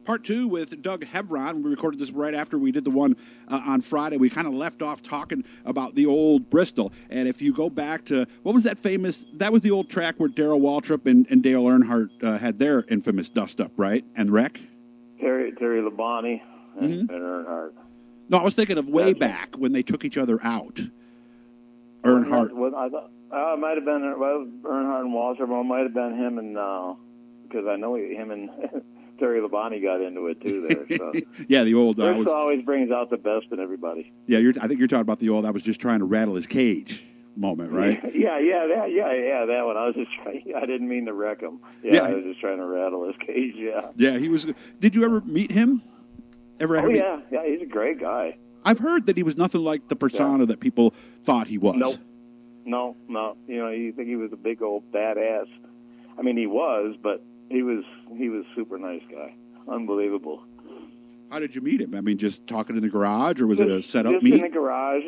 Part 2 with Doug Heveron. We recorded this right after we did the one on Friday. We kind of left off talking about the old Bristol. And if you go back to, what was that famous, that was the old track where Darrell Waltrip and Dale Earnhardt had their infamous dust-up, right? And wreck? Terry Labonte and Earnhardt. No, I was thinking of way back when they took each other out. Earnhardt. I thought it might have been Earnhardt and Waltrip, or it might have been him and, because I know him and Terry Labonte got into it too there. So. Yeah, the old. Bristol always brings out the best in everybody. Yeah, I think you're talking about the old. I was just trying to rattle his cage moment, right? Yeah, that one. I was just trying. I didn't mean to wreck him. Yeah, I was just trying to rattle his cage. Yeah. Yeah, he was. Did you ever meet him? Yeah, he's a great guy. I've heard that he was nothing like the persona that people thought he was. No. You know, you think he was a big old badass. I mean, he was, but he was a super nice guy. Unbelievable. How did you meet him? I mean, just talking in the garage, or was it a set-up meet? Just in the garage,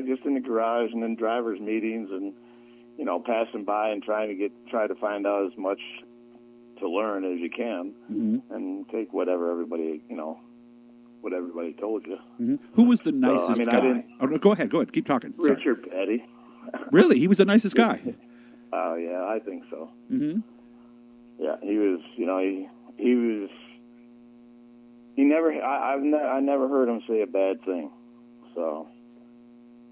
just in the garage, and then drivers' meetings, and passing by and try to find out as much to learn as you can, and take whatever everybody told you. Mm-hmm. Who was the nicest guy? Go ahead, keep talking. Richard Petty. Really, he was the nicest guy. Oh yeah, I think so. Mm-hmm. Yeah, he was. He was. He never. I never heard him say a bad thing. So,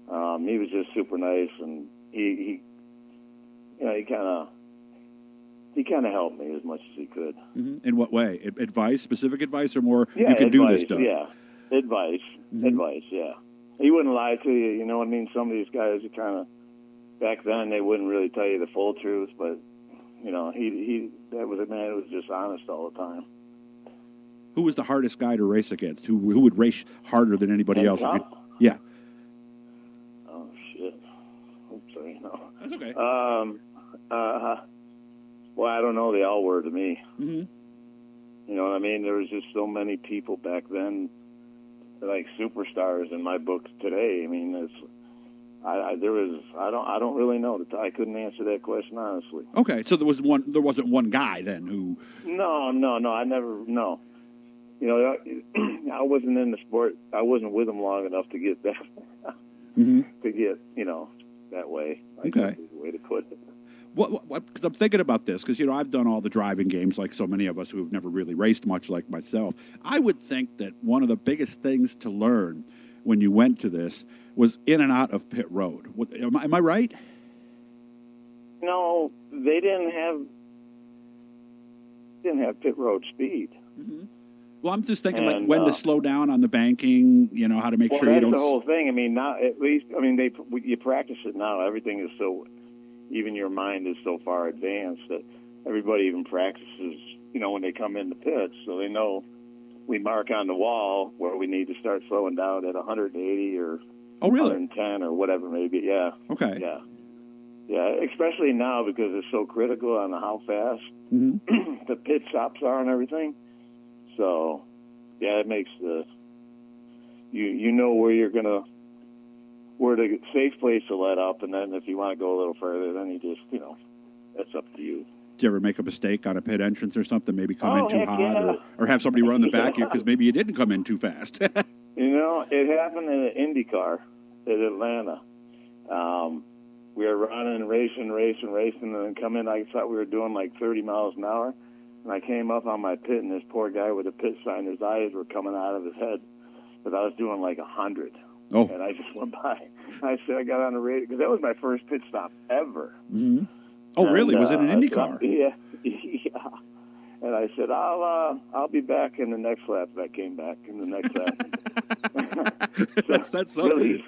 he was just super nice, and he kind of helped me as much as he could. Mm-hmm. In what way? Advice, specific advice, or more? Yeah, you can advice, do this stuff. Yeah, advice. Yeah, he wouldn't lie to you. You know what I mean? Some of these guys are kind of. Back then, they wouldn't really tell you the full truth, but that was a man who was just honest all the time. Who was the hardest guy to race against? Who would race harder than anybody else? Yeah. Oh shit! Oops, sorry, no. That's okay. Well, I don't know. They all were to me. Mm-hmm. You know what I mean? There was just so many people back then, like superstars in my books today. I mean, I don't really know. I couldn't answer that question honestly. Okay, so there wasn't one guy then who. No, I never. No, I wasn't in the sport. I wasn't with them long enough to get that. To get that way. Okay. That's the way to put it. What? Because I'm thinking about this because I've done all the driving games like so many of us who have never really raced much like myself. I would think that one of the biggest things to learn when you went to this was in and out of pit road. Am I right? No, they didn't have pit road speed. Mm-hmm. Well, I'm just thinking like when to slow down on the banking. How to make sure you don't. That's the whole thing. I mean, now at least you practice it now. Everything is so, even your mind is so far advanced that everybody even practices. When they come in the pits, so they know. We mark on the wall where we need to start slowing down at 180 or 110 or whatever maybe. Yeah. Okay. Yeah. Especially now because it's so critical on how fast the pit stops are and everything. So, yeah, it makes you know where the safe place to let up, and then if you want to go a little further, then you just that's up to you. Did you ever make a mistake on a pit entrance or something? Maybe come in too hot, or have somebody run the back of you because maybe you didn't come in too fast. It happened in an IndyCar at Atlanta. We were running, racing, and then come in. I thought we were doing like 30 miles an hour, and I came up on my pit, and this poor guy with a pit sign, his eyes were coming out of his head, but I was doing like 100. Oh. And I just went by. I said I got on the radio because that was my first pit stop ever. Mm-hmm. Oh, really? Was it an IndyCar? Yeah. And I said, I'll be back in the next lap. I came back in the next lap. That's so. Really,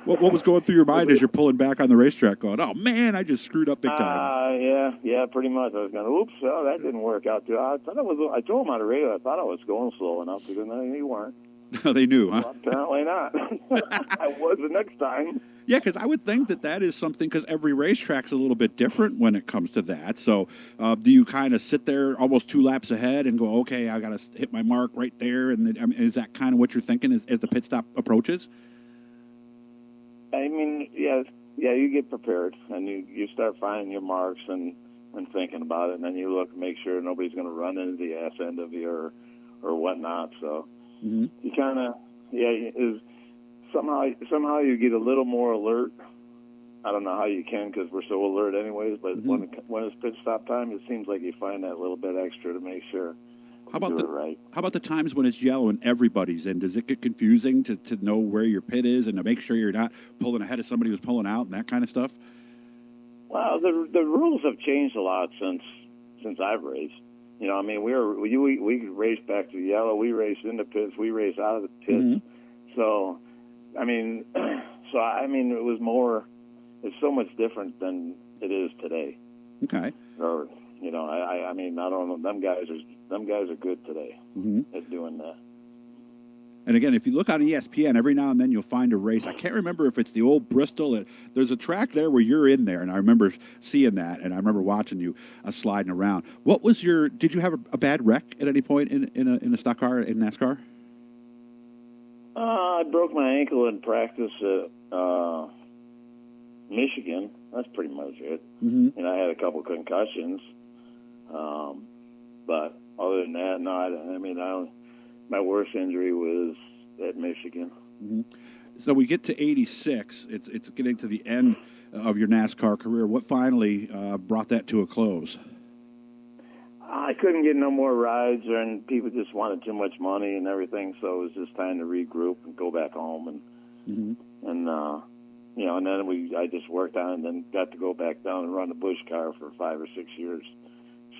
what was going through your mind as you're pulling back on the racetrack, going, "Oh man, I just screwed up big time." Yeah, pretty much. I was going, "Oops, that didn't work out too." I told him on the radio. I thought I was going slow enough, because no, you weren't. They knew, huh? Well, apparently not. I was the next time. Yeah, because I would think that is something, because every racetrack's a little bit different when it comes to that. So do you kind of sit there almost 2 laps ahead and go, okay, I got to hit my mark right there? And then, is that kind of what you're thinking as the pit stop approaches? I mean, yeah, you get prepared, and you start finding your marks and thinking about it, and then you look, make sure nobody's going to run into the ass end of you or whatnot. So Mm-hmm. you kind of, is somehow you get a little more alert. I don't know how you can because we're so alert anyways, but Mm-hmm. when it's pit stop time, it seems like you find that little bit extra to make sure How about you the do it right. How about the times when it's yellow and everybody's in? Does it get confusing to know where your pit is and to make sure you're not pulling ahead of somebody who's pulling out and that kind of stuff? Well, the rules have changed a lot since I've raced. You know, I mean, we raced back to yellow, we raced in the pits, we raced out of the pits. Mm-hmm. So, I mean, it was more. It's so much different than it is today. Okay. Or, you know, I mean, I don't know. Them guys are good today Mm-hmm. at doing that. And again, if you look on ESPN, every now and then you'll find a race. I can't remember if it's the old Bristol. There's a track there where you're in there, and I remember seeing that, and I remember watching you sliding around. What was your? Did you have a bad wreck at any point in a stock car in NASCAR? I broke my ankle in practice at Michigan. That's pretty much it. Mm-hmm. And I had a couple concussions. But other than that, no. My worst injury was at Michigan. Mm-hmm. So we get to 86. It's getting to the end of your NASCAR career. What finally brought that to a close? I couldn't get no more rides, and people just wanted too much money and everything. So it was just time to regroup and go back home. And Mm-hmm. you know, and then I just worked on it and then got to go back down and run the Busch car for 5 or 6 years.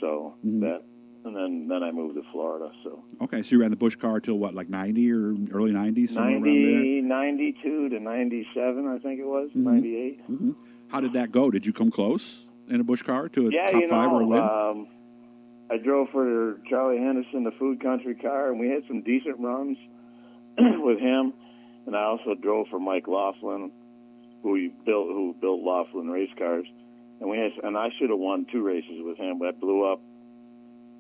So Mm-hmm. and then I moved to Florida. So Okay, so you ran the Busch car till what, like 90 or early 90s, somewhere around there? 92 to 97, I think it was, Mm-hmm. 98. Mm-hmm. How did that go? Did you come close in a Busch car to a Yeah, top you five or a win? know, I drove for Charlie Henderson, the food country car, and we had some decent runs with him. And I also drove for Mike Laughlin, who built Laughlin race cars. And I should have won 2 races with him, but I blew up.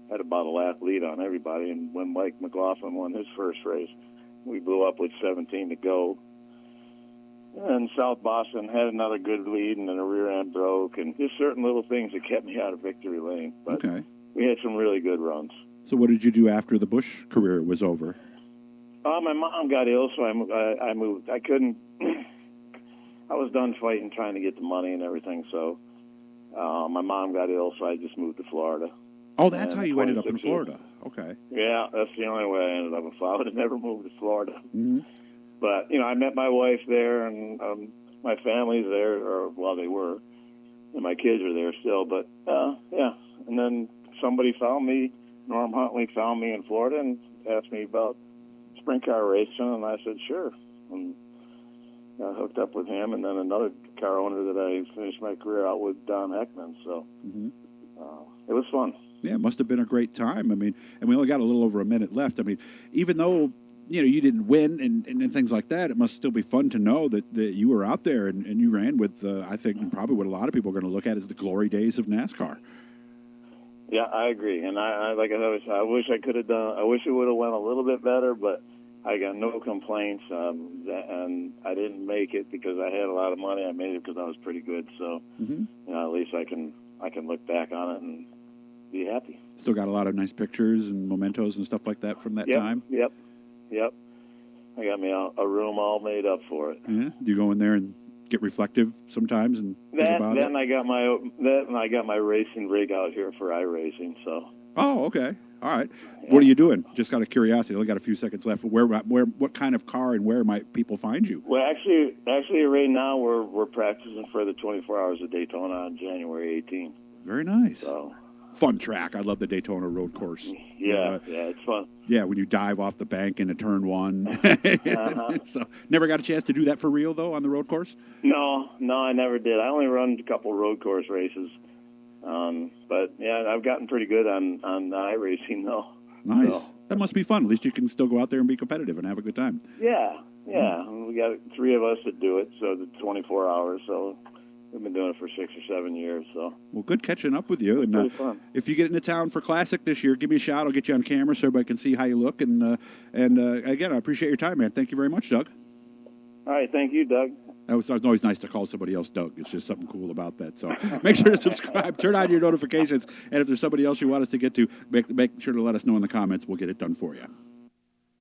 Had about a lap lead on everybody, and when Mike McLaughlin won his first race, we blew up with 17 to go. And South Boston had another good lead, and then a rear end broke, and just certain little things that kept me out of victory lane. But Okay. we had some really good runs. So what did you do after the Busch career was over? My mom got ill, so I moved. I couldn't. I was done fighting, trying to get the money and everything. So my mom got ill, so I just moved to Florida. Oh, that's And how you ended up in 26 years. Florida. Okay. Yeah, that's the only way I ended up in Florida. I would have never moved to Florida. Mm-hmm. But, you know, I met my wife there, and my family's there, they were, and my kids are there still. But, yeah. And then somebody found me, Norm Huntley found me in Florida and asked me about sprint car racing, and I said, sure. And I hooked up with him, and then another car owner that I finished my career out with, Don Heckman. So Mm-hmm. it was fun. Yeah, it must have been a great time. I mean, and we only got a little over a minute left. I mean, even though, you know, you didn't win and things like that, it must still be fun to know that you were out there and you ran with, I think, probably what a lot of people are going to look at as the glory days of NASCAR. Yeah, I agree. And I like I said, I wish I could have done. I wish it would have went a little bit better, but I got no complaints. And I didn't make it because I had a lot of money. I made it because I was pretty good. So, Mm-hmm. you know, at least I can look back on it and be happy. Still got a lot of nice pictures and mementos and stuff like that from that time. Yep. I got me a room all made up for it. Yeah. Do you go in there and get reflective sometimes and think about it? Then I got my racing rig out here for iRacing. So. Oh, okay. All right. Yeah. What are you doing? Just out of curiosity. I only got a few seconds left. What kind of car and where might people find you? Well, actually, right now we're practicing for the 24 Hours of Daytona on January 18th. Very nice. So. Fun track. I love the Daytona road course. Yeah, it's fun. Yeah, when you dive off the bank into turn 1. Uh-huh. So, never got a chance to do that for real, though, on the road course? No, I never did. I only run a couple road course races. But, yeah, I've gotten pretty good on iRacing, though. Nice. So. That must be fun. At least you can still go out there and be competitive and have a good time. Yeah. We got 3 of us that do it, so the 24 hours. So we've been doing it for 6 or 7 years. So. Well, good catching up with you. And pretty fun. If you get into town for Classic this year, give me a shout. I'll get you on camera so everybody can see how you look. And again, I appreciate your time, man. Thank you very much, Doug. All right. Thank you, Doug. It's always nice to call somebody else Doug. It's just something cool about that. So make sure to subscribe, turn on your notifications, and if there's somebody else you want us to get to, make sure to let us know in the comments. We'll get it done for you.